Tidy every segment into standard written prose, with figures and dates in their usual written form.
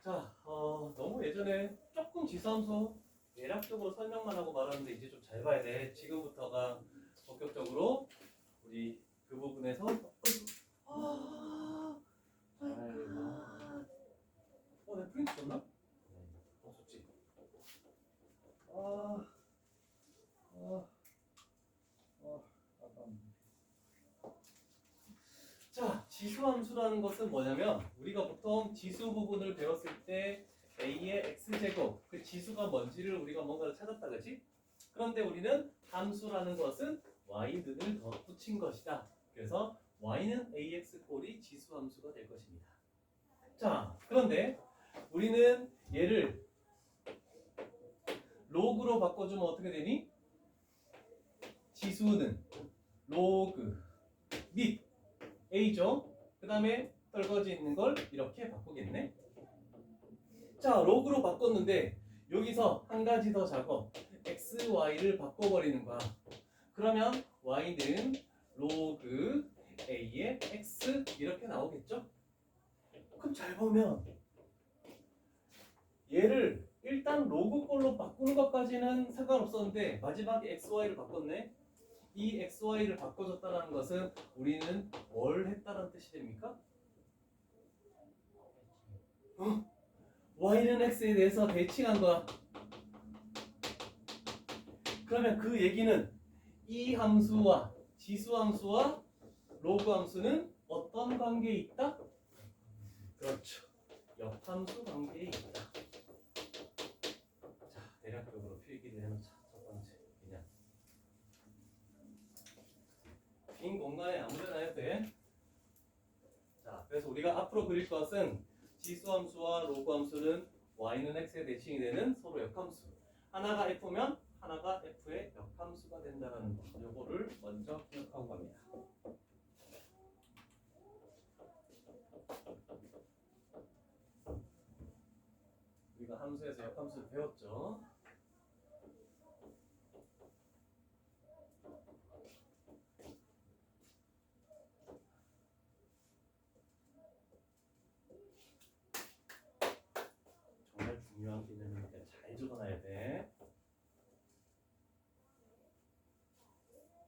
자, 너무 예전에 조금 지수함수 대략적으로 설명만 하고 말았는데 이제 좀 잘 봐야 돼. 지금부터가 본격적으로 우리 그 부분에서 잘 봐. 내 프린트 줬나? 줬지. 아깝네. 자, 지수함수라는 것은 뭐냐면 우리가 보통 지수 부분을 배웠을 때 a의 x제곱, 그 지수가 뭔지를 우리가 뭔가를 찾았다, 그지? 그런데 우리는 함수라는 것은 y는을 덧붙인 것이다. 그래서 y는 ax 꼴이 지수함수가 될 것입니다. 자, 그런데 우리는 얘를 로그로 바꿔주면 어떻게 되니? 지수는 로그 및 a죠. 그 다음에 떨궈져 있는 걸 이렇게 바꾸겠네. 자, 로그로 바꿨는데 여기서 한 가지 더 작업, x, y를 바꿔버리는 거야. 그러면 y는 로그 a의 x 이렇게 나오겠죠? 그럼 잘 보면 얘를 일단 로그 꼴로 바꾸는 것까지는 상관없었는데 마지막에 x, y를 바꿨네. 이 x, y를 바꿔줬다는 것은 우리는 뭘 했다는 뜻이 됩니까? y는 x에 대해서 대칭한 거야. 그러면 그 얘기는 이 함수와 지수 함수와 로그 함수는 어떤 관계에 있다? 그렇죠. 역함수 관계에 있다. 자, 대략적으로 필기를 해놓자. 첫 번째, 그냥 빈 공간에 아무데나 해도 돼. 자, 그래서 우리가 앞으로 그릴 것은 지수 함수와 로그 함수는 y는 x에 대칭이 되는 서로 역함수. 하나가 f면 하나가 f의 역함수가 된다는 거. 요거를 먼저 기억하고 갑니다. 우리가 함수에서 역함수를 배웠죠. 정말 중요한 개념이니까 잘 적어놔야 돼.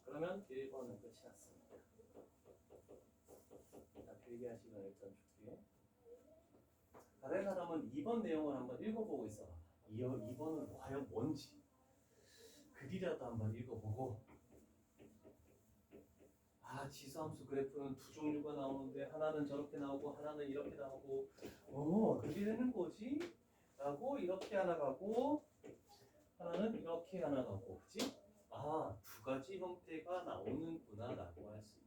그러면 1번은 끝이 났습니다. 자, 필기할 시간 일단 줄게. 다른 사람은 2번 내용을 한번 읽어보고 있어. 2번은 과연 뭔지 글이라도 한번 읽어보고, 지수함수 그래프는 두 종류가 나오는데 하나는 저렇게 나오고 하나는 이렇게 나오고 어떻게 되는 거지? 라고 이렇게 하나 가고 하나는 이렇게 하나 가고, 그치? 두 가지 형태가 나오는구나 라고 할 수 있네.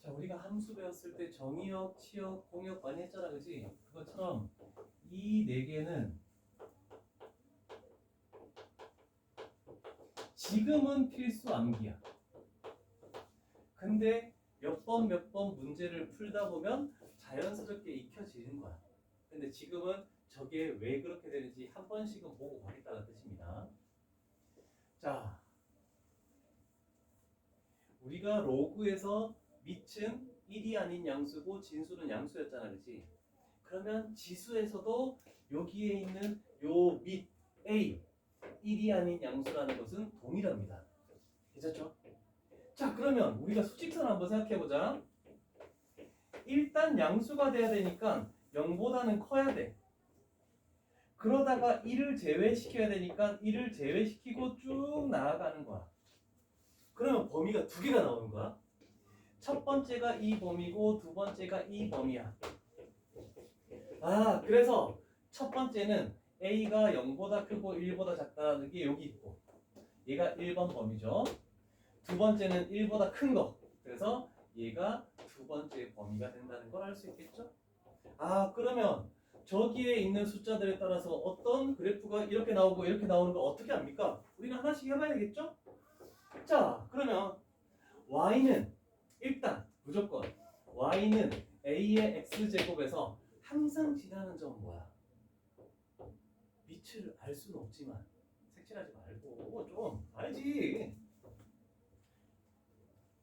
자, 우리가 함수 배웠을 때 정의역, 치역, 공역 많이 했잖아, 그지? 그것처럼 이 네 개는 지금은 필수 암기야. 근데 몇 번 문제를 풀다 보면 자연스럽게 익혀지는 거야. 근데 지금은 저게 왜 그렇게 되는지 한 번씩은 보고 가겠다는 뜻입니다. 자, 우리가 로그에서 밑은 1이 아닌 양수고 진수는 양수였잖아, 그렇지? 그러면 지수에서도 여기에 있는 요 밑 A 1이 아닌 양수라는 것은 동일합니다. 괜찮죠? 자, 그러면 우리가 수직선 한번 생각해보자. 일단 양수가 돼야 되니까 0보다는 커야 돼. 그러다가 1을 제외시켜야 되니까 1을 제외시키고 쭉 나아가는 거야. 그러면 범위가 두 개가 나오는 거야. 첫 번째가 이 범위고 두 번째가 이 범위야. 그래서 첫 번째는 A가 0보다 크고 1보다 작다는 게 여기 있고, 얘가 1번 범위죠. 두 번째는 1보다 큰 거. 그래서 얘가 두 번째 범위가 된다는 걸 알 수 있겠죠? 그러면 저기에 있는 숫자들에 따라서 어떤 그래프가 이렇게 나오고 이렇게 나오는 걸 어떻게 압니까? 우리는 하나씩 해봐야겠죠? 자, 그러면 y는 일단 무조건 y는 a의 x제곱에서 항상 지나는 점은 뭐야? 밑을 알 수는 없지만 색칠하지 말고 좀 알지.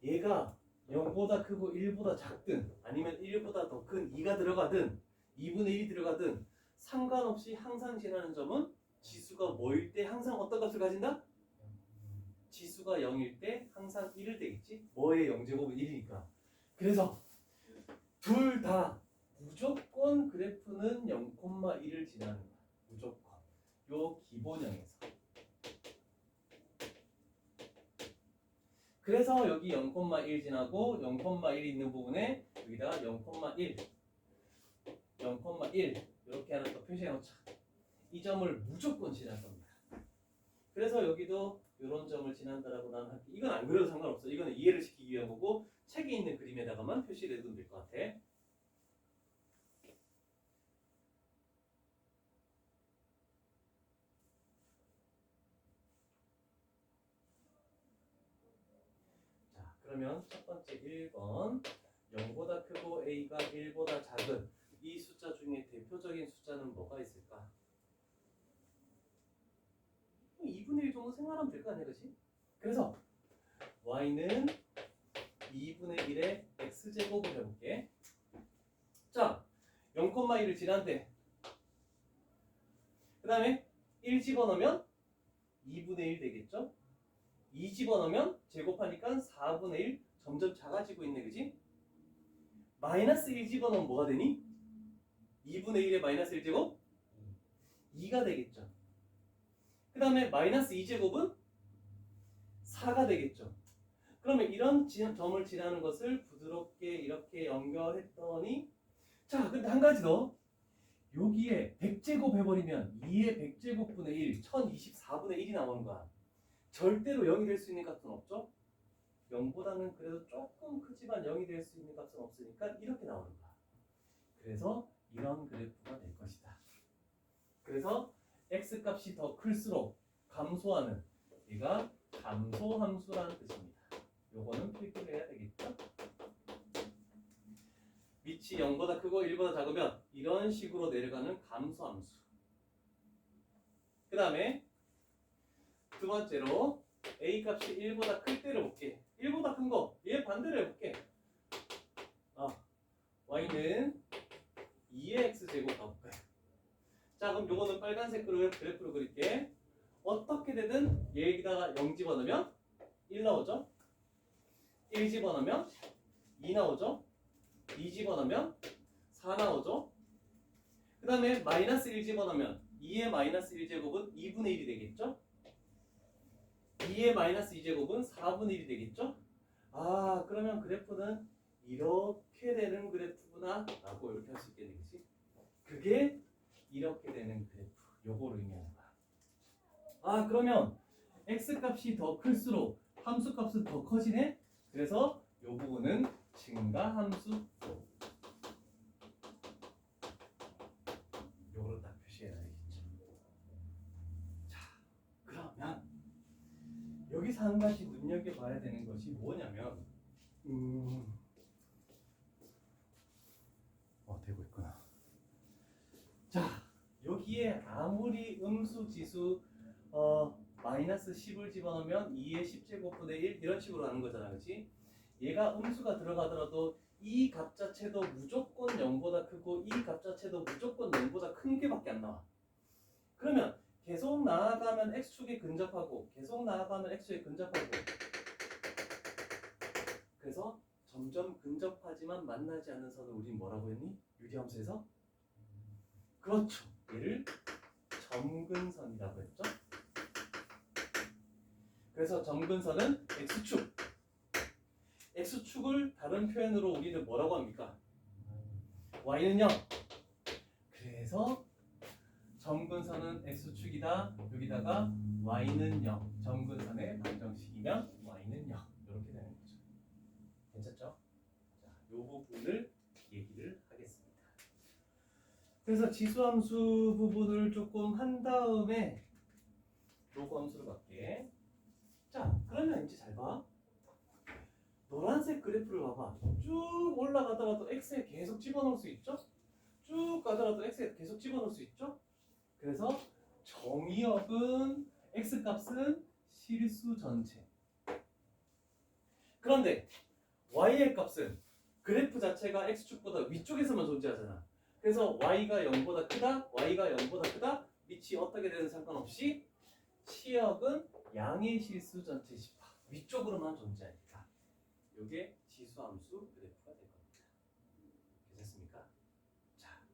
얘가 0보다 크고 1보다 작든 아니면 1보다 더 큰 2가 들어가든 2분의 1이 들어가든 상관없이 항상 지나는 점은 지수가 뭐일 때 항상 어떤 값을 가진다? 지수가 0일 때 항상 1을 되겠지? 뭐의 0제곱은 1이니까. 그래서 둘 다 무조건 그래프는 0,1을 지나는 거야. 무조건. 요 기본형에서. 그래서 여기 0,1 지나고 0,1 있는 부분에 여기다가 0,1 이렇게 하나 더 표시해 놓자. 이 점을 무조건 지날 겁니다. 그래서 여기도 이런 점을 지난다라고 나는 할게. 이건 안 그래도 상관없어. 이거는 이해를 시키기 위한 거고 책에 있는 그림에다가만 표시를 해두면 될 것 같아. 자, 그러면 첫 번째 1번 0보다 크고 a가 1보다 작은 이 숫자 중에 대표적인 숫자는 뭐가 있을까? 2분의 1 정도 생각하면 될 거 아니야, 그렇지? 그래서 y는 2분의 1의 x제곱을 해볼게. 자, 0,1을 지난대. 그 다음에 1 집어넣으면 2분의 1 되겠죠? 2 집어넣으면 제곱하니까 4분의 1 점점 작아지고 있네, 그지? 마이너스 1 집어넣으면 뭐가 되니? 2분의 1의 마이너스 1제곱? 2가 되겠죠. 그 다음에 마이너스 2제곱은 4가 되겠죠. 그러면 이런 점을 지나는 것을 부드럽게 이렇게 연결했더니 자, 근데 한 가지 더. 여기에 100제곱 해버리면 2의 100제곱분의 1, 1024분의 1이 나오는 거야. 절대로 0이 될 수 있는 값은 없죠? 0보다는 그래도 조금 크지만 0이 될 수 있는 값은 없으니까 이렇게 나오는 거야. 그래서 이런 그래프가 될 것이다. 그래서 x값이 더 클수록 감소하는 얘가 감소함수라는 뜻입니다. 요거는 필기를 해야 되겠죠? 밑이 0보다 크고 1보다 작으면 이런 식으로 내려가는 감소함수. 그 다음에 두 번째로 a값이 1보다 클 때를 볼게. 1보다 큰 거, 얘 반대로 해볼게. y는 2의 x제곱 가볼까요? 자, 그럼 요거는 빨간색으로 그래프로 그릴게. 어떻게 되든 얘에다가 0 집어넣으면 1 나오죠? 1 집어넣으면 2 나오죠? 2 집어넣으면 4 나오죠? 그 다음에 마이너스 1 집어넣으면 2의 마이너스 1제곱은 2분의 1이 되겠죠? 2의 마이너스 2제곱은 4분의 1이 되겠죠? 아, 그러면 그래프는 이렇게 되는 그래프구나 라고 이렇게 할 수 있겠네, 그치? 그게 이렇게 되는 그래프, 요거를 의미하는 거야. 아, 그러면 x값이 더 클수록 함수값은 더 커지네? 그래서 요 부분은 증가함수. 요거를 딱 표시해놔야겠죠. 자, 그러면 여기서 한 가지 눈여겨봐야 되는 것이 뭐냐면 되고 있구나. 자, 여기에 아무리 음수 지수 마이너스 10을 집어넣으면 2의 10제곱분의 1 이런 식으로 하는 거잖아, 그렇지? 얘가 음수가 들어가더라도 이 값 자체도 무조건 0보다 크고 이 값 자체도 무조건 0보다 큰 게밖에 안 나와. 그러면 계속 나아가면 x축에 근접하고 계속 나아가면 x축에 근접하고 그래서 점점 근접하지만 만나지 않는 선을 우린 뭐라고 했니? 유리함수에서? 그렇죠. 얘를 점근선이라고 했죠. 그래서 점근선은 x축. x축을 다른 표현으로 우리는 뭐라고 합니까? y는 0. 그래서 점근선은 x축이다. 여기다가 y는 0. 점근선의 방정식이면 y는 0. 이렇게 되는 거죠. 괜찮죠? 자, 이 부분을 얘기를 하겠습니다. 그래서 지수함수 부분을 조금 한 다음에 로그 함수로 갈게. 자, 그러면 이제 잘 봐. 노란색 그래프를 봐봐. 쭉 올라가다가도 x에 계속 집어넣을 수 있죠? 쭉 가더라도 x에 계속 집어넣을 수 있죠? 그래서 정의역은 x값은 실수 전체. 그런데 y의 값은 그래프 자체가 x축보다 위쪽에서만 존재하잖아. 그래서 y가 0보다 크다, y가 0보다 크다, 밑이 어떻게 되든 상관없이 치역은 양의 실수 전체 10파 위쪽으로만 존재하니까 이게 지수함수 그래프가 될 겁니다. 됐습니까? 자,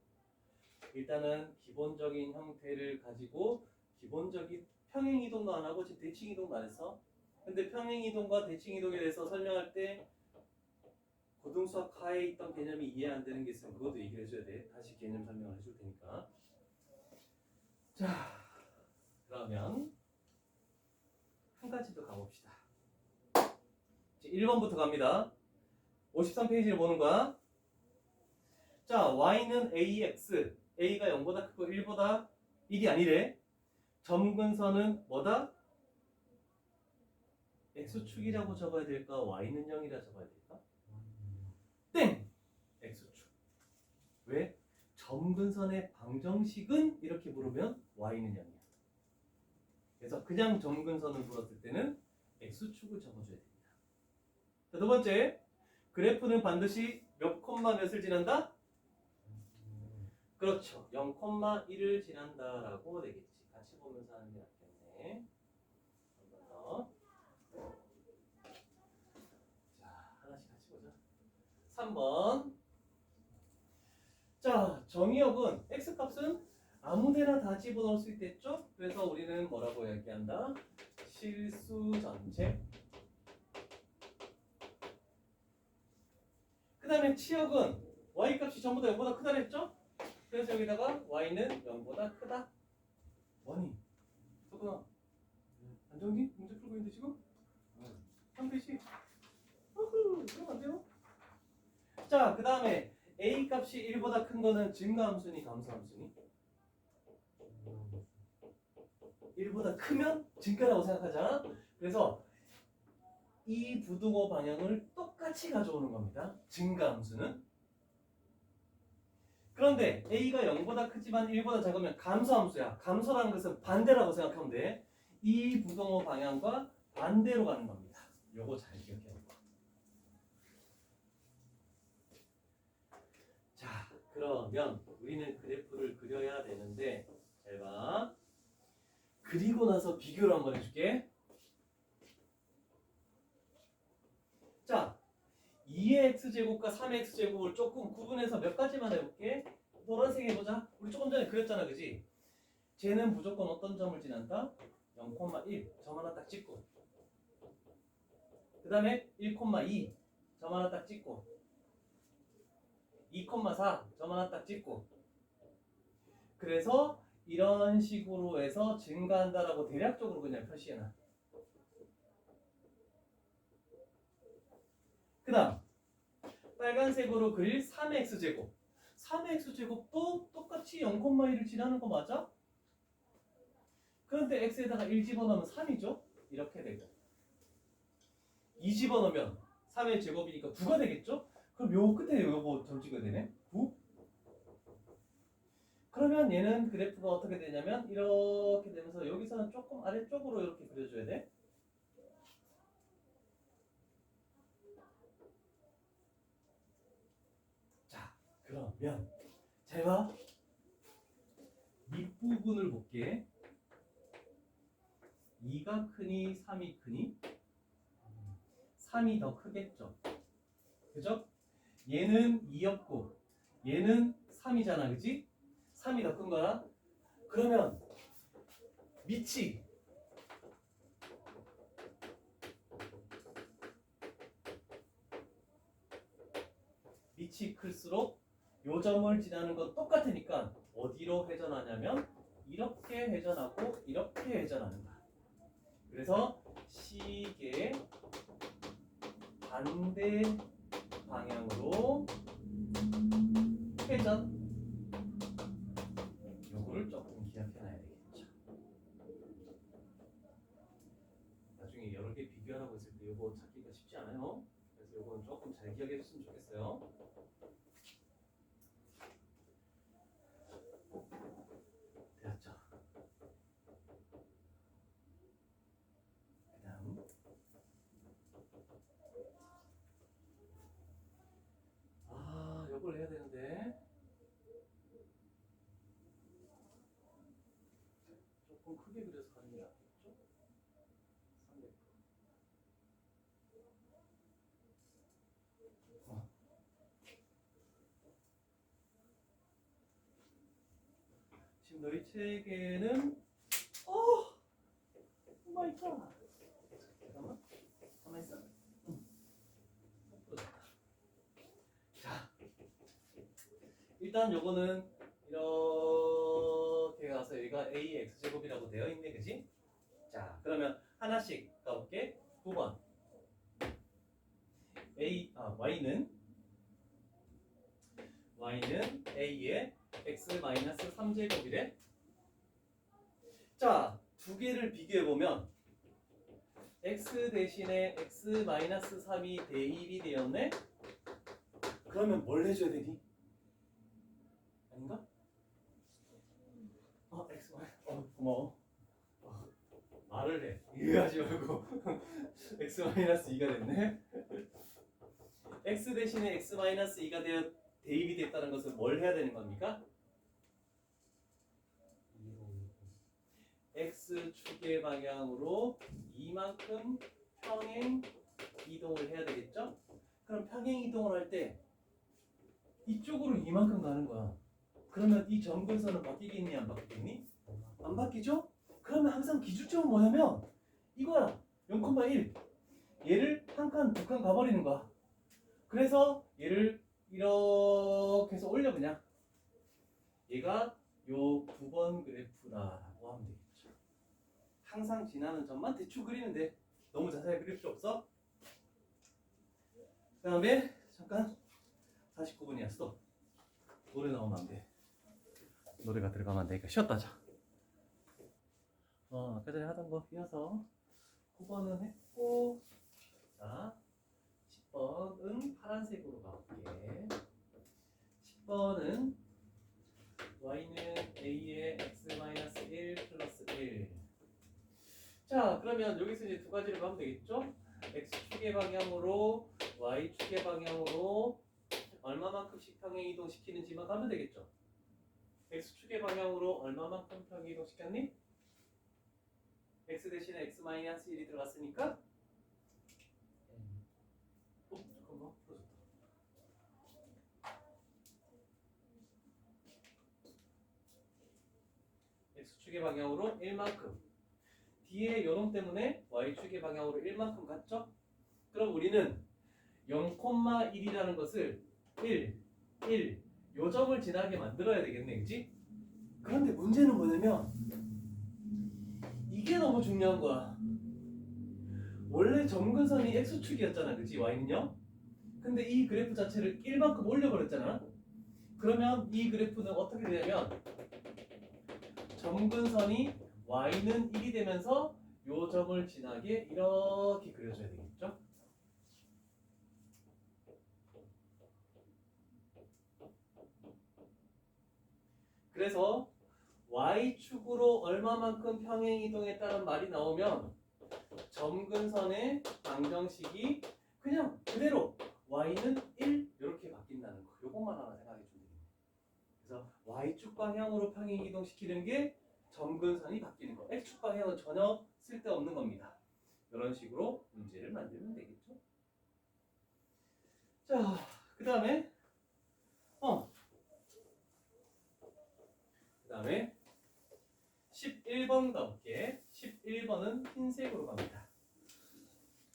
일단은 기본적인 형태를 가지고 기본적인 평행이동도 안 하고 지금 대칭이동도 안 했어. 근데 평행이동과 대칭이동에 대해서 설명할 때 고등수학 하에 있던 개념이 이해 안 되는 게 있으면 그것도 얘기를 해줘야 돼. 다시 개념 설명을 해줄 테니까. 자, 그러면 한 가지 더 가봅시다. 이제 1번부터 갑니다. 53페이지를 보는 거야. 자, y는 ax, a가 0보다 크고 1보다 1이 아니래. 점근선은 뭐다? x축이라고 적어야 될까? y는 0이라 적어야 될까? 땡! x축. 왜? 점근선의 방정식은 이렇게 물으면 y는 0이야. 그래서 그냥 점근선을 물었을 때는 x축을 적어줘야 됩니다. 자, 두 번째, 그래프는 반드시 몇 콤마 몇을 지난다? 그렇죠. 0,1을 지난다라고 되겠지. 같이 보면서 하는 게 낫겠네. 한 번 더. 자, 하나씩 같이 보자. 3번. 자, 정의역은 x값은 아무데나 다 집어넣을 수 있겠죠? 그래서 우리는 뭐라고 얘기한다? 실수 전체. 그 다음에 치역은 y값이 전부 다 0보다 크다 그랬죠? 그래서 여기다가 y는 0보다 크다. 뭐니? 석훈아, 안정기? 문제 풀고 있는데 지금? 3페이지. 어후, 그럼 안 돼요? 자, 그 다음에 a 값이 1보다 큰 거는 증가함수니 감소함수니? 1보다 크면 증가라고 생각하자. 그래서 이 부등호 방향을 똑같이 가져오는 겁니다. 증가함수는. 그런데 a가 0보다 크지만 1보다 작으면 감소함수야. 감소라는 것은 반대라고 생각하면 돼. 이 부등호 방향과 반대로 가는 겁니다. 요거 잘 기억해야 돼. 자, 그러면 우리는 그래프를 그려야 되는데 잘 봐. 그리고 나서 비교를 한번 해줄게. 자, 2의 x제곱과 3의 x제곱을 조금 구분해서 몇 가지만 해볼게. 노란색 해보자. 우리 조금 전에 그렸잖아, 그지? 쟤는 무조건 어떤 점을 지난다? 0,1 점 하나 딱 찍고, 그 다음에 1,2 점 하나 딱 찍고, 2,4 점 하나 딱 찍고. 그래서 이런 식으로 해서 증가한다라고 대략적으로 그냥 표시해놔. 그 다음 빨간색으로 그릴 3의 x제곱. 3의 x제곱도 똑같이 0,1을 지나는 거 맞아? 그런데 x에다가 1 집어넣으면 3이죠? 이렇게 되고 2 집어넣으면 3의 제곱이니까 9가 되겠죠? 그럼 요 끝에 요거 점 찍어야 되네? 9? 그러면 얘는 그래프가 어떻게 되냐면 이렇게 되면서 여기서는 조금 아래쪽으로 이렇게 그려줘야 돼. 자, 그러면 잘 봐. 밑부분을 볼게. 2가 크니 3이 크니? 3이 더 크겠죠. 그죠? 얘는 2였고 얘는 3이잖아, 그지? 3이 더 큰 거야. 그러면 밑이 클수록 요 점을 지나는 건 똑같으니까 어디로 회전하냐면 이렇게 회전하고 이렇게 회전하는 거야. 그래서 식의 반대 방향으로 회전. 요거를 조금 기억해놔야 되겠죠. 나중에 중에 여러 개 비교하라고 했을 때 이거 찾기가 쉽지 않아요. 그래서 이거는 조금 잘 기억해 줬으면 좋겠어요. 됐죠? 그다음 이걸 해야 되는데 조금 크게 그려서 가는 게 낫겠죠? 300. 지금 너희 책에는 오 마이 갓. 잠깐만. 가만히 있어. 부러졌다. 자, 일단 요거는 이렇게 가서 여기가 a의 x제곱이라고 되어 있네, 그지? 자, 그러면 하나씩 가볼게. 9번. y는 a의 x-3제곱이래. 자, 두 개를 비교해 보면 x 대신에 x-3이 대입이 되었네. 그러면 뭘 해줘야 되니? 아닌가? x 고마워. 말을 해. 이해하지 말고 x-2가 됐네. x 대신에 x-2가 되어 대입이 됐다는 것은 뭘 해야 되는 겁니까? x축의 방향으로 이만큼 평행 이동을 해야 되겠죠? 그럼 평행 이동을 할 때 이쪽으로 이만큼 가는 거야. 그러면 이 점근선은 바뀌겠니 안 바뀌겠니? 안 바뀌죠? 그러면 항상 기준점은 뭐냐면 이거야. 0,1. 얘를 한 칸, 두 칸 가버리는 거야. 그래서 얘를 이렇게 해서 올려 그냥. 얘가 요 9번 그래프다라고 하면 되겠죠. 항상 지나는 점만 대충 그리면 돼. 너무 자세히 그릴 필요 없어. 그 다음에 잠깐 49분이야. 스톱. 노래 나오면 안 돼. 노래가 들어가면 안 되니까 쉬었다 하자. 아까 전에 하던 거 이어서 9번은 했고, 자 10번은 파란색으로 가볼게. 10번은 y는 a의 x-1 플러스 1. 자, 그러면 여기서 이제 두 가지를 가면 되겠죠? x축의 방향으로 y축의 방향으로 얼마만큼씩 평행 이동시키는지만 가면 되겠죠? x축의 방향으로 얼마만큼 평행 이동시켰니? x 대신에 x-1이 들어갔으니까 잠깐만 풀어졌다. x축의 방향으로 1만큼. 뒤에 요놈 때문에 y축의 방향으로 1만큼 갔죠? 그럼 우리는 0,1이라는 것을 1, 요 점을 지나게 만들어야 되겠네, 그치? 그런데 문제는 뭐냐면 이게 너무 중요한 거야. 원래 점근선이 x축이었잖아, 그치? y는요? 근데 이 그래프 자체를 1만큼 올려버렸잖아. 그러면 이 그래프는 어떻게 되냐면 점근선이 y는 1이 되면서 요 점을 지나게 이렇게 그려줘야 되겠죠? 그래서 y축으로 얼마만큼 평행 이동했다는 말이 나오면 점근선의 방정식이 그냥 그대로 y는 1 이렇게 바뀐다는 거. 요것만 하나 생각해 주면 됩니다. 그래서 y축 방향으로 평행 이동시키는 게 점근선이 바뀌는 거. x축 방향은 전혀 쓸데없는 겁니다. 이런 식으로 문제를 만들면 되겠죠. 자, 그 다음에 그 다음에 11번 가볼게. 11번은 흰색으로 갑니다.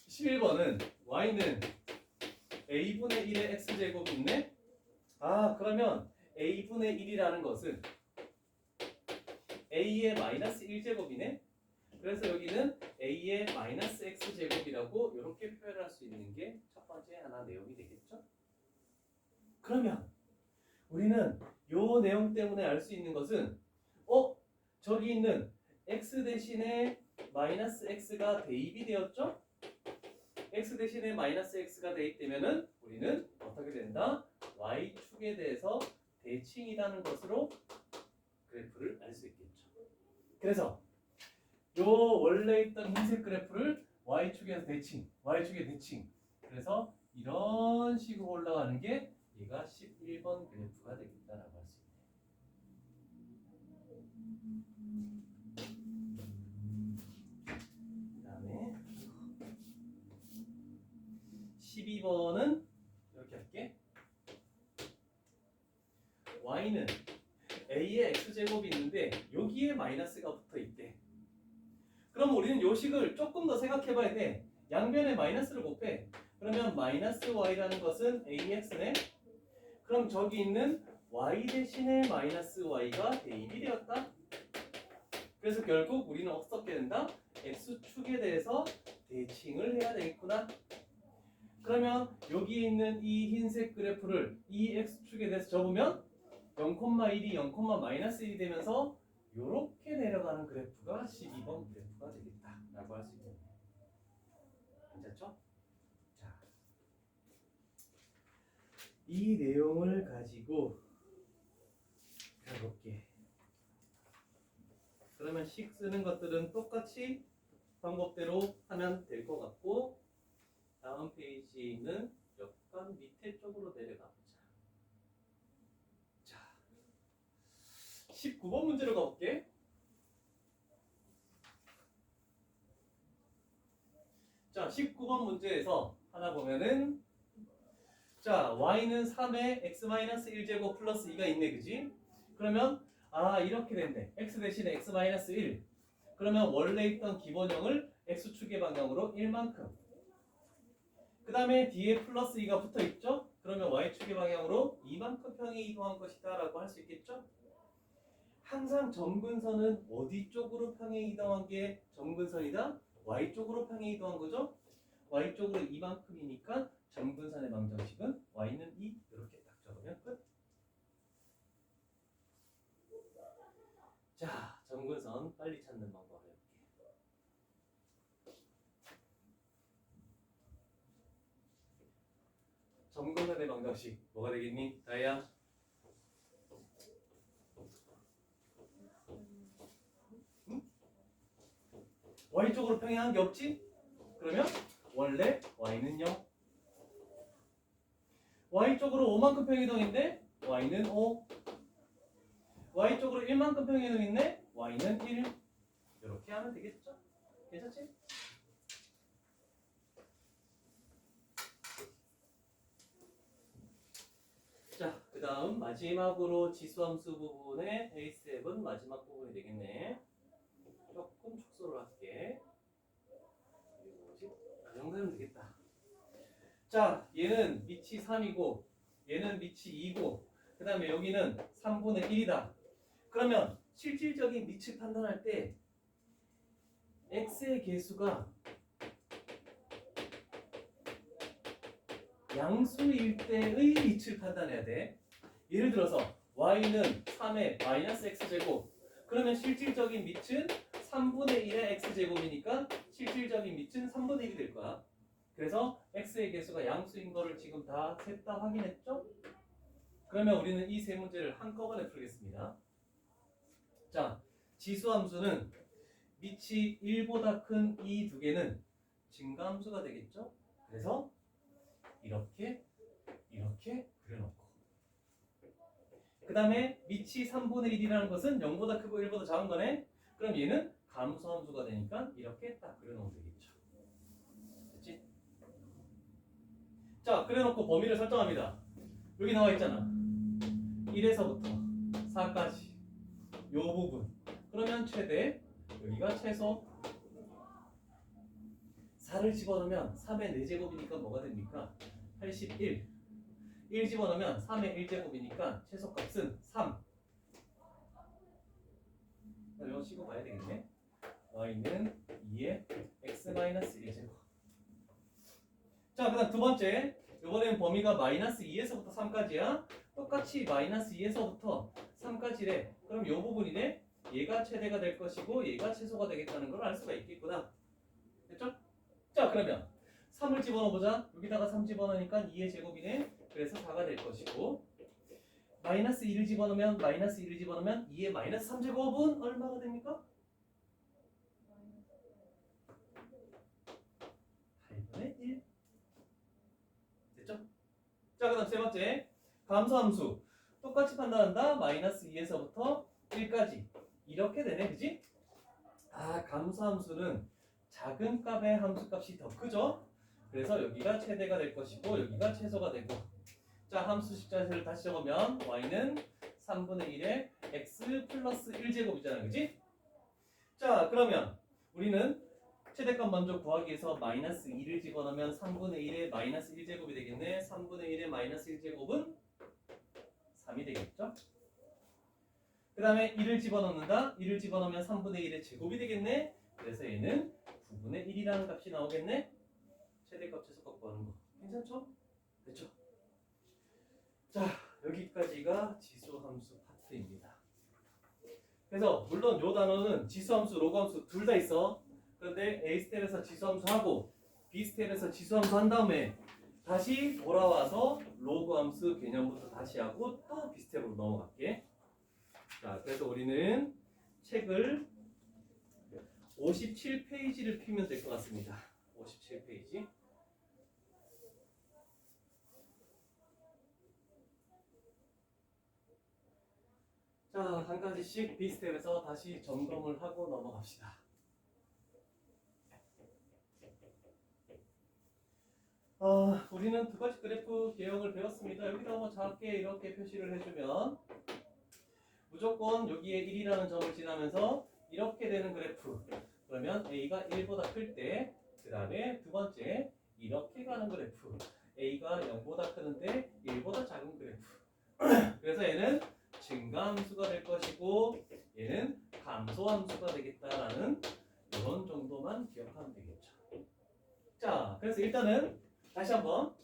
11번은 y는 a분의 1의 x제곱이 있네. 그러면 a분의 1이라는 것은 a의 마이너스 1제곱이네. 그래서 여기는 a의 마이너스 x제곱이라고 이렇게 표현할 수 있는 게 첫 번째 하나 내용이 되겠죠. 그러면 우리는 요 내용 때문에 알 수 있는 것은 저기 있는 x 대신에 마이너스 x가 대입이 되었죠? x 대신에 마이너스 x가 대입되면은 우리는 어떻게 된다? y축에 대해서 대칭이라는 것으로 그래프를 알 수 있겠죠. 그래서 요 원래 있던 흰색 그래프를 y축에서 대칭, y축의 대칭. 그래서 이런 식으로 올라가는 게 얘가 11번 그래프가 되겠다라고 할 수 있네요. 그 다음에 12번은 이렇게 할게. y는 a의 x제곱이 있는데 여기에 마이너스가 붙어 있대. 그럼 우리는 요 식을 조금 더 생각해 봐야 돼. 양변에 마이너스를 곱해. 그러면 마이너스 y라는 것은 ax네. 그럼 저기 있는 y 대신에 마이너스 y가 대입이 되었다. 그래서 결국 우리는 어떻게 된다? x축에 대해서 대칭을 해야 되겠구나. 그러면 여기 있는 이 흰색 그래프를 이 x축에 대해서 접으면 0,1이 0,-1이 되면서 이렇게 내려가는 그래프가 12번 그래프가 되겠다라고 할 수 있겠네요. 괜찮죠? 자, 이 내용을 가지고 해볼게. 그러면 식 쓰는 것들은 똑같이 방법대로 하면 될 것 같고, 다음 페이지에 있는 약간 밑에 쪽으로 내려가 보자. 자, 19번 문제로 가볼게. 자, 19번 문제에서 하나 보면은, 자, y는 3의 x-1제곱 플러스 2가 있네, 그지? 그러면 이렇게 됐네. x 대신에 x-1. 그러면 원래 있던 기본형을 x축의 방향으로 1만큼. 그 다음에 뒤에 플러스 2가 붙어 있죠? 그러면 y축의 방향으로 2만큼 평이 이동한 것이다 라고 할 수 있겠죠? 항상 점근선은 어디 쪽으로 평이 이동한 게 점근선이다? y쪽으로 평이 이동한 거죠? y쪽으로 2만큼이니까 점근선의 방정식은 y는 2 이렇게 딱 적으면 끝. 자, 점근선 빨리 찾는 방법 해볼게. 점근선의 방정식 뭐가 되겠니? 다이야? 응? y쪽으로 평행한 게 없지? 그러면 원래 y는 0. y쪽으로 5만큼 평이동인데 y는 5. y쪽으로 1만큼 평이동인데 y는 1. 이렇게 하면 되겠죠? 괜찮지? 자, 그 다음 마지막으로 지수함수 부분의 A7 마지막 부분이 되겠네. 조금 축소를 할게. 이 정도면 되겠다. 자, 얘는 밑이 3이고 얘는 밑이 2고 그 다음에 여기는 3분의 1이다. 그러면 실질적인 밑을 판단할 때 x의 개수가 양수일 때의 밑을 판단해야 돼. 예를 들어서 y는 3의 마이너스 x제곱. 그러면 실질적인 밑은 3분의 1의 x제곱이니까 실질적인 밑은 3분의 1이 될 거야. 그래서 x의 개수가 양수인 거를 지금 다 셋 다 확인했죠? 그러면 우리는 이 세 문제를 한꺼번에 풀겠습니다. 자, 지수함수는 밑이 1보다 큰 이 두 개는 증가함수가 되겠죠? 그래서 이렇게 그려놓고 그 다음에 밑이 3분의 1이라는 것은 0보다 크고 1보다 작은 거네. 그럼 얘는 감소함수가 되니까 이렇게 딱 그려놓으면 되겠죠. 됐지? 자, 그려놓고 범위를 설정합니다. 여기 나와 있잖아. 1에서부터 4까지 요 부분. 그러면 최대, 여기가 최소. 4를 집어넣으면 3의 4제곱이니까 뭐가 됩니까? 81. 1 집어넣으면 3의 1제곱이니까 최소값은 3. 이거 씌고 봐야 되겠네. y는 2의 x-1제곱. 자, 그 다음 두 번째. 이번엔 범위가 마이너스 2에서부터 3까지야. 똑같이 마이너스 2에서부터 3까지래. 그럼 이 부분이네. 얘가 최대가 될 것이고 얘가 최소가 되겠다는 걸 알 수가 있겠구나. 됐죠? 자, 그러면 3을 집어넣어보자. 여기다가 3 집어넣으니까 2의 제곱이네. 그래서 4가 될 것이고 마이너스 1을 집어넣으면 2의 마이너스 3제곱은 얼마가 됩니까? 8분의 1. 됐죠? 자, 그 다음 세 번째 감소함수 똑같이 판단한다. 마이너스 2에서부터 1까지 이렇게 되네. 그지? 아, 감소함수는 작은 값의 함수값이 더 크죠? 그래서 여기가 최대가 될 것이고 여기가 최소가 되고 자, 함수식 자체를 다시 적으면 y는 3분의 1에 x 플러스 1제곱이잖아. 그지? 자, 그러면 우리는 최대값 먼저 구하기 위해서 마이너스 2를 집어넣으면 3분의 1에 마이너스 1제곱이 되겠네. 3분의 1에 마이너스 1제곱은 3이 되겠죠? 그 다음에 1을 집어넣는다. 1을 집어넣으면 3분의 1의 제곱이 되겠네. 그래서 얘는 9분의 1이라는 값이 나오겠네. 최대값 최소값 구하는 거 괜찮죠? 됐죠? 자, 여기까지가 지수함수 파트입니다. 그래서 물론 요 단어는 지수함수, 로그함수 둘 다 있어. 그런데 A 스텝에서 지수함수하고 B 스텝에서 지수함수 한 다음에 다시 돌아와서 로그함수 개념부터 다시 하고 또 B 스텝으로 넘어갈게. 자, 그래서 우리는 책을 57페이지를 피면 될 것 같습니다. 57페이지. 자, 한 가지씩 B스텝에서 다시 점검을 하고 넘어갑시다. 우리는 두 가지 그래프 개형을 배웠습니다. 여기다 뭐 작게 이렇게 표시를 해주면 무조건 여기에 1이라는 점을 지나면서 이렇게 되는 그래프. 그러면 A가 1보다 클 때, 그 다음에 두 번째 이렇게 가는 그래프. A가 0보다 크는데 1보다 작은 그래프. 그래서 얘는 증가함수가 될 것이고 얘는 감소함수가 되겠다라는 이런 정도만 기억하면 되겠죠. 자, 그래서 일단은 다시 한번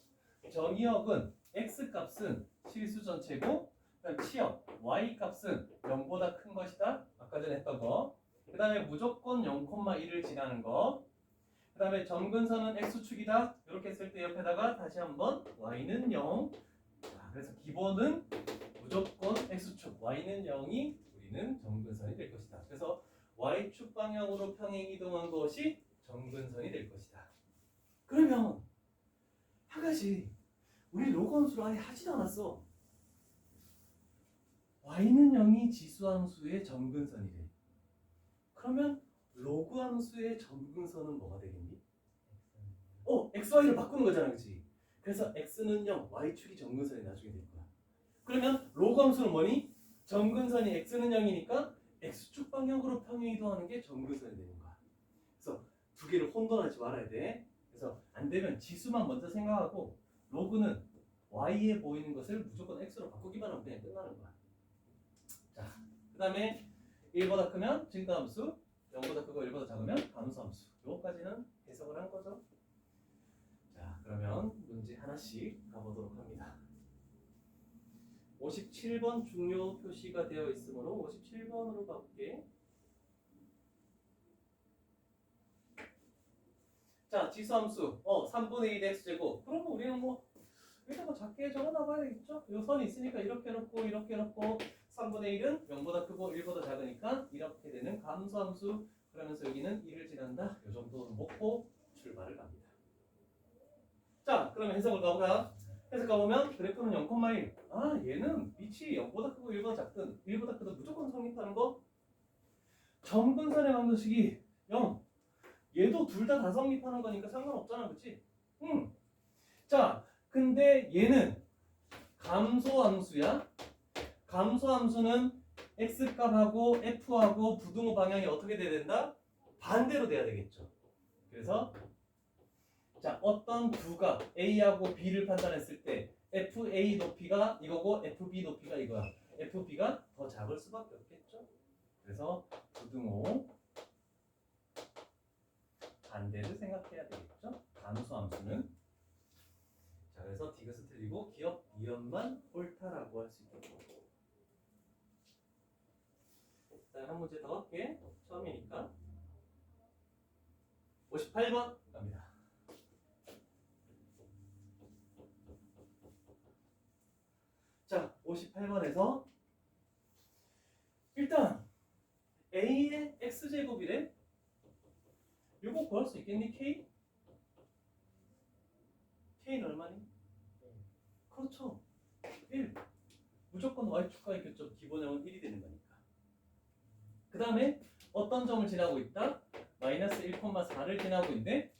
정의역은 x값은 실수 전체고 그다음 치역 y값은 0보다 큰 것이다. 아까 전에 했던 거. 그 다음에 무조건 0,1을 지나는 거. 그 다음에 점근선은 x축이다. 이렇게 했을 때 옆에다가 다시 한번 y는 0. 자, 그래서 기본은 무조건 x축 y는 0이 우리는 점근선이 될 것이다. 그래서 y축 방향으로 평행 이동한 것이 점근선이 될 것이다. 그러면 한 가지 우리 로그함수를 아예 하지도 않았어. y는 0이 지수함수의 점근선이래. 그러면 로그함수의 점근선은 뭐가 되겠니? xy를 바꾸는 거잖아, 그렇지? 그래서 x는 0, y축이 점근선이 나중에 될 거야. 그러면 로그함수는 뭐니? 점근선이 x는 0이니까 x축 방향으로 평행 이동하는 게 점근선이 되는 거야. 그래서 두 개를 혼돈하지 말아야 돼. 그래서 안 되면 지수만 먼저 생각하고 로그는 y에 보이는 것을 무조건 x로 바꾸기만 하면 그냥 끝나는 거야. 자, 그 다음에 1보다 크면 증가함수, 0보다 크고 1보다 작으면 감소함수. 요거까지는 해석을 한 거죠. 자, 그러면 문제 하나씩 가보도록 합니다. 57번 중요 표시가 되어 있으므로 57번으로 가볼게. 자, 지수함수 3분의 1 x제곱. 그러면 우리는 뭐 여기다가 작게 적어놔봐야 되겠죠? 이 선이 있으니까 이렇게 놓고 이렇게 놓고 3분의 1은 0보다 크고 1보다 작으니까 이렇게 되는 감소함수. 그러면서 여기는 1을 지난다. 이 정도로 놓고 출발을 갑니다. 자, 그러면 해석을 가보자. 해석 가보면 그래프는 0,1. 아, 얘는 빛이 0보다 크고 1보다 작든 1보다 크든 무조건 성립하는 거. 점근선의 방정식이 0. 얘도 둘 다 성립하는 거니까 상관없잖아, 그치? 응. 자, 근데 얘는 감소함수야. 감소함수는 x값하고 f하고 부등호 방향이 어떻게 돼야 된다? 반대로 돼야 되겠죠. 그래서 자, 어떤 두 값 a하고 b를 판단했을 때 fa 높이가 이거고 fb 높이가 이거야. fb가 더 작을 수밖에 없겠죠. 그래서 부등호 반대를 생각해야 되겠죠. 감소함수는. 자, 그래서 디귿을 틀리고 기억 이연만 옳다라고 할 수 있겠고. 그다음에 한 문제 더 할게. 처음이니까 58번 갑니다. 자, 58번에서 일단 a의 x제곱이래. 요거 구할 수 있겠니? k? k는 얼마니? 그렇죠. 1. 무조건 y축과 교점 기본형은 1이 되는 거니까. 그 다음에 어떤 점을 지나고 있다? 마이너스 1,4를 지나고 있는데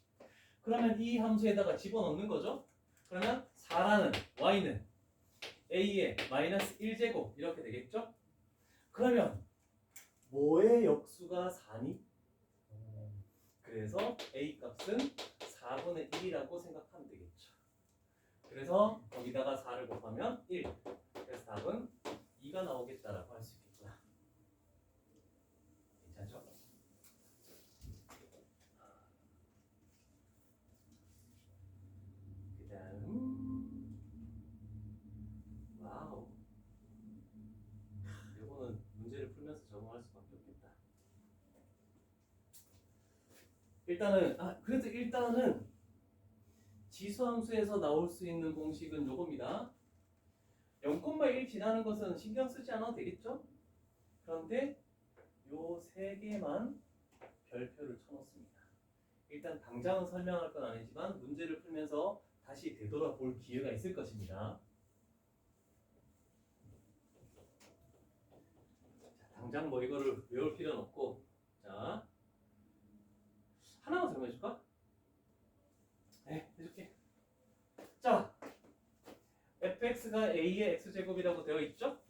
그러면 이 함수에다가 집어넣는 거죠. 그러면 4라는 y는 a의 마이너스 1제곱 이렇게 되겠죠. 그러면 뭐의 역수가 4니? 그래서 a 값은 4분의 1이라고 생각하면 되겠죠. 그래서 거기다가 4를 곱하면 1. 그래서 답은 2가 나오겠다라고 할 수 있겠구나. 괜찮죠? 그 다음 와우, 이거는 문제를 풀면서 적응할 수밖에 없겠다. 그래도 일단은 지수함수에서 나올 수 있는 공식은 요겁니다. 0,1 지나는 것은 신경 쓰지 않아도 되겠죠? 그런데 요 세 개만 별표를 쳐놓습니다. 일단 당장은 설명할 건 아니지만 문제를 풀면서 다시 되돌아볼 기회가 있을 것입니다. 자, 당장 뭐 이거를 외울 필요는 없고, 자 하나만 설명해줄까? 네, 해줄게. 자, fx가 a의 x제곱이라고 되어 있죠?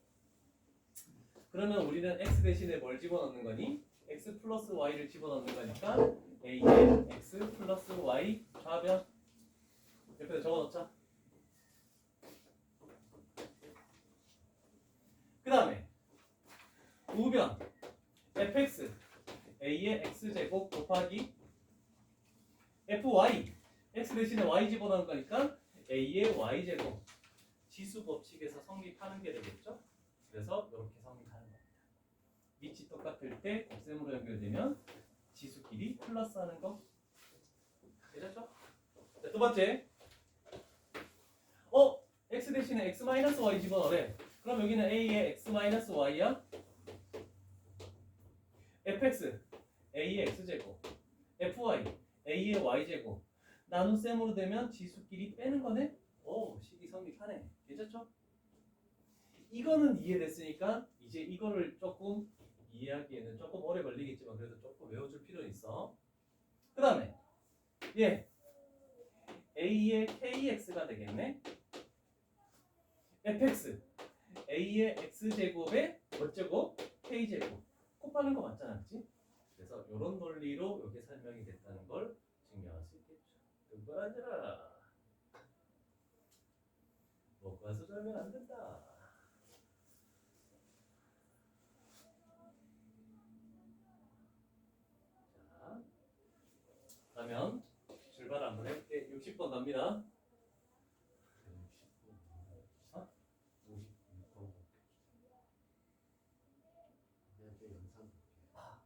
그러면 우리는 x 대신에 뭘 집어넣는 거니? x 플러스 y를 집어넣는 거니까 a의 x 플러스 y 좌변 옆에 적어놓자. 그 다음에 우변 fx a의 x제곱 곱하기 fy x 대신에 y 집어넣은 거니까 a의 y제곱 지수 법칙에서 성립하는 게 되겠죠? 그래서 이렇게 성립하는 겁니다. 위치 똑같을 때 곱셈으로 연결되면 지수끼리 플러스하는 거 되셨죠? 자, 두 번째 x 대신에 x-y 집어넣으래. 그럼 여기는 a의 x-y야 fx a의 x제곱 fy a의 y제곱 나눗셈으로 되면 지수끼리 빼는 거네? 오, 식이 성립하네. 괜찮죠? 이거는 이해됐으니까 이제 이거를 조금 이해하기에는 조금 오래 걸리겠지만 그래도 조금 외워줄 필요는 있어. 그 다음에 a의 kx가 되겠네. fx a의 x제곱에 어쩌고 k제곱 곱하는 거 맞잖아, 그치? 그래서 이런 논리로 이게 설명이 됐다는 걸 증명할 수 있겠죠. 등분 앉아라. 먹고 와서 졸면 안 된다. 자, 그러면 출발 한번 해볼게. 60번 갑니다.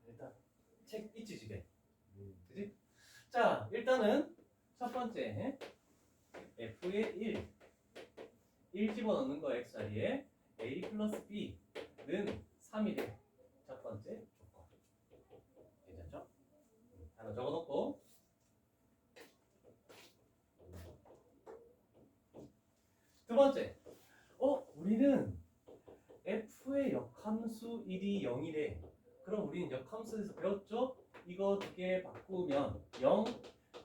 일단 책 있지 집에. 그지? 자, 일단은 첫 번째 f의 1 집어넣는 거 x 자리에 a 플러스 b는 3이래. 첫 번째 조건. 괜찮죠? 하나 적어놓고 두 번째 우리는 f의 역함수 1이 0이래. 그럼 우리는 역함수에서 배웠죠? 이거 두 개 바꾸면 0,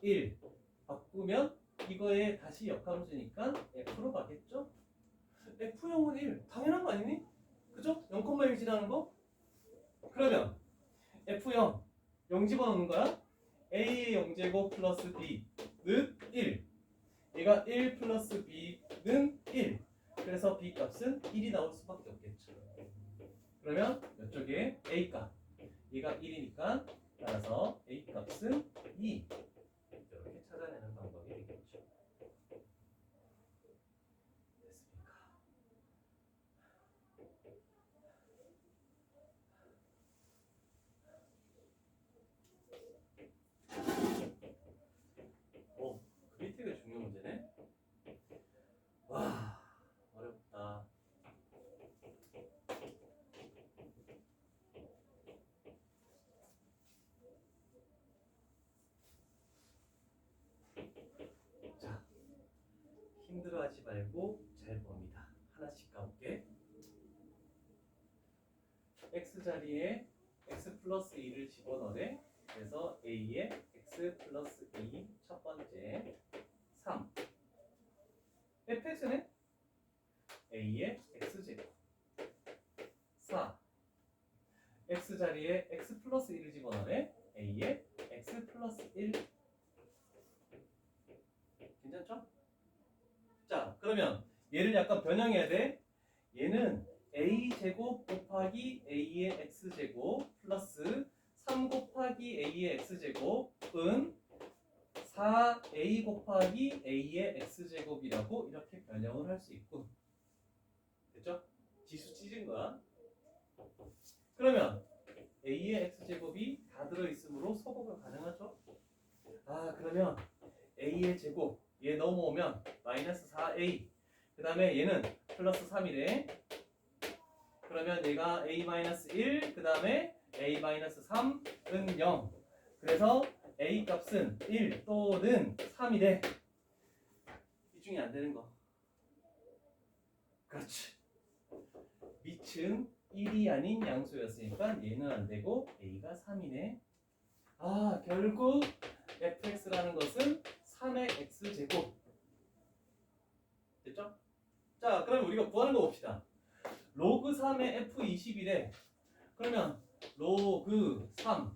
1 바꾸면 이거에 다시 역함수니까 f로 가겠죠? f0은 1 당연한 거 아니니? 그죠? 0,1 지나는 거? 그러면 f0 0 집어넣는 거야. a의 0제곱 플러스 b는 1 얘가 1 플러스 b는 1 그래서 b 값은 1이 나올 수밖에 없겠죠. 그러면 이쪽에 a 값 얘가 1이니까 따라서 a 값은 2 이렇게 찾아내는 방법이 되겠죠. 됐습니까? 힘들어하지 말고 잘 봅니다. 하나씩 가볼게. x자리에 x 플러스 2를 집어넣으래. 그래서 a에 x 플러스 2 첫 번째 3 fx는 a의 x제곱 4 x자리에 x 플러스 1을 집어넣으래. a에 x 플러스 1 괜찮죠? 자, 그러면 얘를 약간 변형해야 돼. 얘는 a제곱 곱하기 a의 x제곱 플러스 3 곱하기 a의 x제곱은 4a 곱하기 a의 x제곱이라고 이렇게 변형을 할 수 있고, 됐죠? 지수 찢은 거야. 그러면 a의 x제곱이 다 들어있으므로 소거가 가능하죠? 아, 그러면 a의 제곱 얘 넘어오면 마이너스 4a, 그 다음에 얘는 플러스 3이래. 그러면 얘가 a-1, 그 다음에 a-3은 0. 그래서 a 값은 1 또는 3이래. 이 중에 안 되는 거. 그렇지. 밑은 1이 아닌 양수였으니까 얘는 안 되고 a가 3이네. 아, 결국 fx라는 것은 3의 x제곱. 됐죠? 자, 그럼 우리가 구하는 거 봅시다. 로그 3의 f20이래. 그러면 로그 3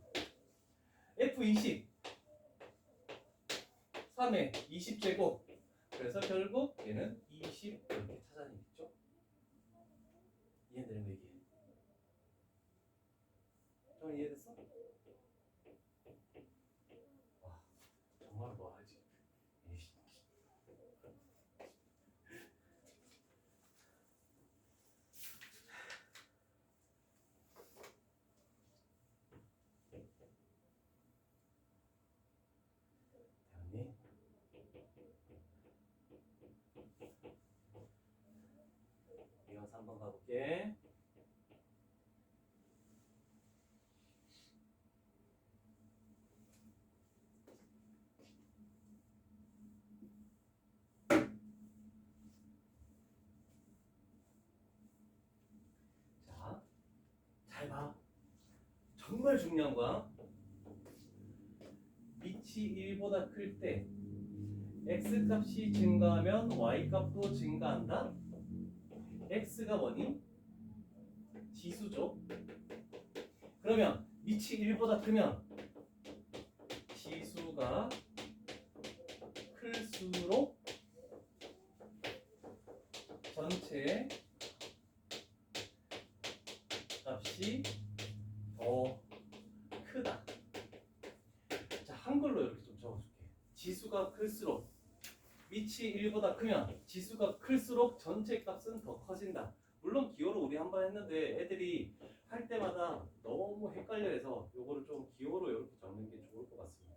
f20 3의 20제곱. 그래서 결국 얘는 20 이렇게 찾아내겠죠? 이해되는 거 이게? 좀 이해됐어? 와, 정말 뭐하지? 대원님, 이어서 한번 가볼게. 자, 잘 봐. 정말 중요한 거야. 밑이 1보다 클 때 x 값이 증가하면 y 값도 증가한다. x가 뭐니? 지수죠. 그러면 밑이 1보다 크면 지수가 클수록 전체 값이 더 크다. 자, 한글로 이렇게 좀 적어줄게. 지수가 클수록, 밑이 1보다 크면 지수가 클수록 전체 값은 더 커진다. 물론 기호로 우리 한 번 했는데 애들이 할 때마다 너무 헷갈려해서 요거를 좀 기호로 이렇게 적는 게 좋을 것 같습니다.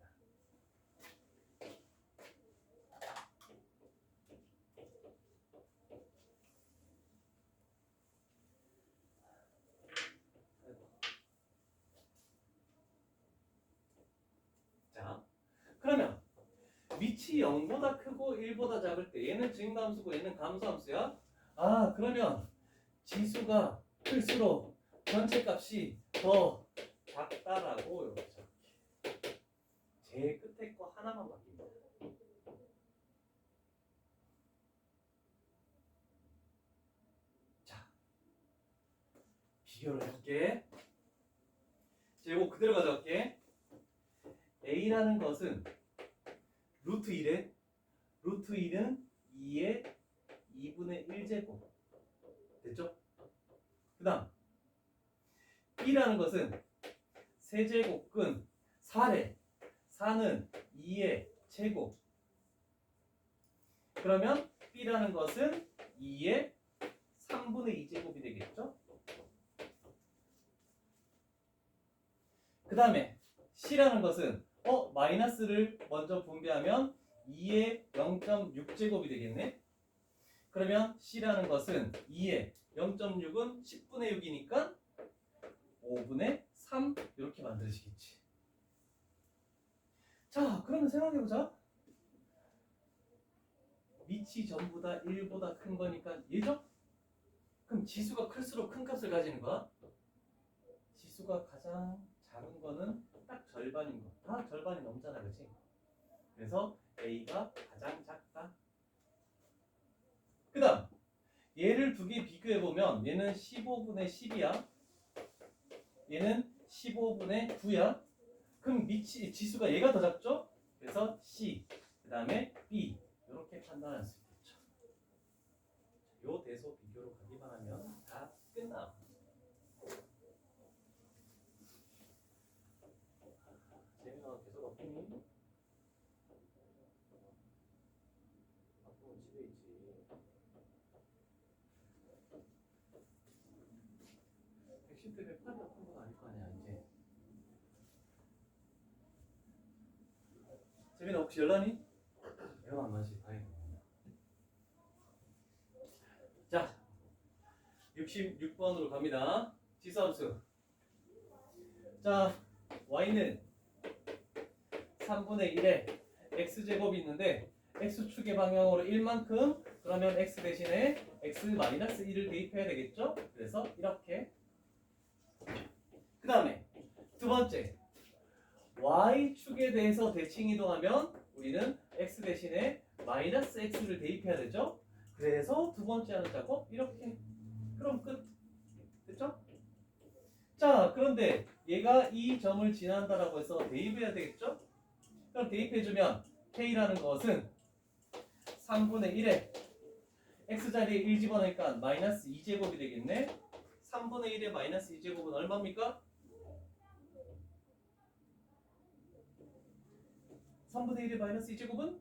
자, 그러면 밑이 0보다 크고 1보다 작을 때 얘는 증가함수고 얘는 감소함수야. 아, 그러면 지수가 클수록 전체 값이 더 작다라고 이렇게 적게. 제일 끝에 거 하나만 바뀝니다. 자, 비교를 해볼게. 제곱 그대로 가져갈게. a라는 것은 루트 1에 루트 1은 2의 2분의 1제곱. 됐죠? 그 다음 b라는 것은 세제곱근 4래. 4는 2의 제곱. 그러면 b라는 것은 2의 3분의 2제곱이 되겠죠? 그 다음에 c라는 것은 마이너스를 먼저 분배하면 2의 0.6제곱이 되겠네? 그러면 c라는 것은 2의 0.6은 10분의 6이니까 5분의 3 이렇게 만들어지겠지. 자, 그러면 생각해보자. 밑이 전부 다 1보다 큰 거니까 얘죠? 그럼 지수가 클수록 큰 값을 가지는 거야. 지수가 가장 작은 거는 딱 절반인 거. 다 절반이 넘잖아, 그렇지? 그래서 A가 가장 작다. 그 다음 얘를 두 개 비교해 보면 얘는 15분의 10이야. 얘는 15분의 9야. 그럼 밑이 지수가 얘가 더 작죠? 그래서 C, 그 다음에 B 이렇게 판단할 수 있겠죠. 요 대소 비교로 가기만 하면 다 끝나. 재민아 계속 없니? 아프면 집에 있지. 백신 때문에 팔이 아픈 건 아닐 거 아니야 이제. 재민아 혹시 열나니? 열 안 나지 다행이다. 자, 66번으로 갑니다. 지수함수. 자, y는 3분의 1에 x제곱이 있는데 x축의 방향으로 1만큼, 그러면 x 대신에 x-1을 대입해야 되겠죠? 그래서 이렇게. 그 다음에 두 번째, y축에 대해서 대칭 이동하면 우리는 x 대신에 마이너스 x를 대입해야 되죠? 그래서 두 번째 하는 작업 이렇게. 그럼 끝. 됐죠? 자, 그런데 얘가 이 점을 지난다라고 해서 대입해야 되겠죠? 그럼 대입해주면 k라는 것은 3분의 1에 x자리에 1 집어넣으니까 마이너스 2제곱이 되겠네. 3분의 1에 마이너스 2제곱은 얼마입니까? 3분의 1에 마이너스 2제곱은?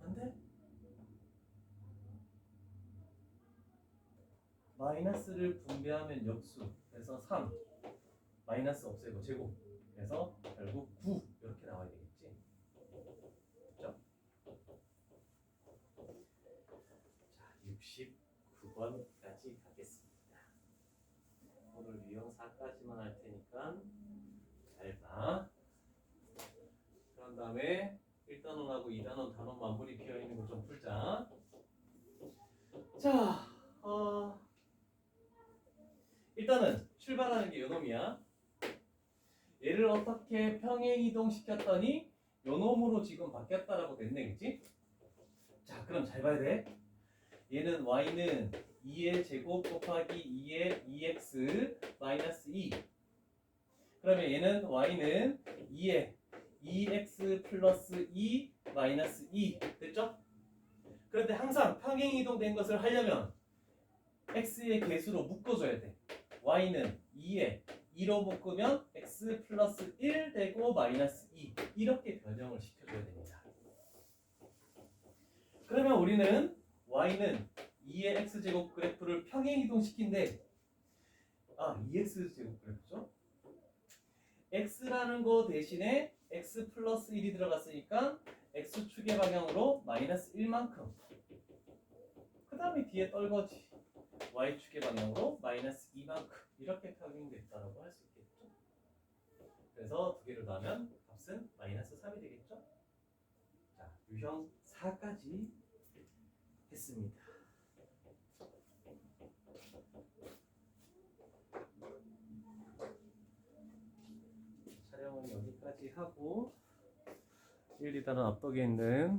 안 돼? 마이너스를 분배하면 역수. 그래서 3 마이너스 없애고 제곱. 그래서 결국 9 이렇게 나와야 되겠지. 그렇죠? 자, 69번까지 가겠습니다. 오늘 유형 4까지만 할 테니까 잘 봐. 그런 다음에 1단원하고 2단원 단원 마무리 비어 있는 거 좀 풀자. 자, 일단은 출발하는 게 요놈이야. 얘를 어떻게 평행 이동시켰더니 요놈으로 지금 바뀌었다라고 됐네, 그치? 자, 그럼 잘 봐야 돼. 얘는 y는 2의 제곱 곱하기 2의 2x 마이너스 2. 그러면 얘는 y는 2의 2x 플러스 2 마이너스 2. 됐죠? 그런데 항상 평행 이동된 것을 하려면 x의 개수로 묶어줘야 돼. y는 2에 2로 묶으면 x 플러스 1 되고 마이너스 2 이렇게 변형을 시켜줘야 됩니다. 그러면 우리는 y는 2의 x제곱 그래프를 평행 이동시킨데 2x제곱 그래프죠? x라는 거 대신에 x 플러스 1이 들어갔으니까 x축의 방향으로 마이너스 1만큼, 그 다음에 뒤에 떨거지 y축의 방향으로 마이너스 2만큼 이렇게 평행됐다라고 할 수 있겠죠. 그래서 두 개를 넣으면 값은 마이너스 3이 되겠죠. 자, 유형 4까지 했습니다. 촬영은 여기까지 하고 1, 2단원 앞쪽에 있는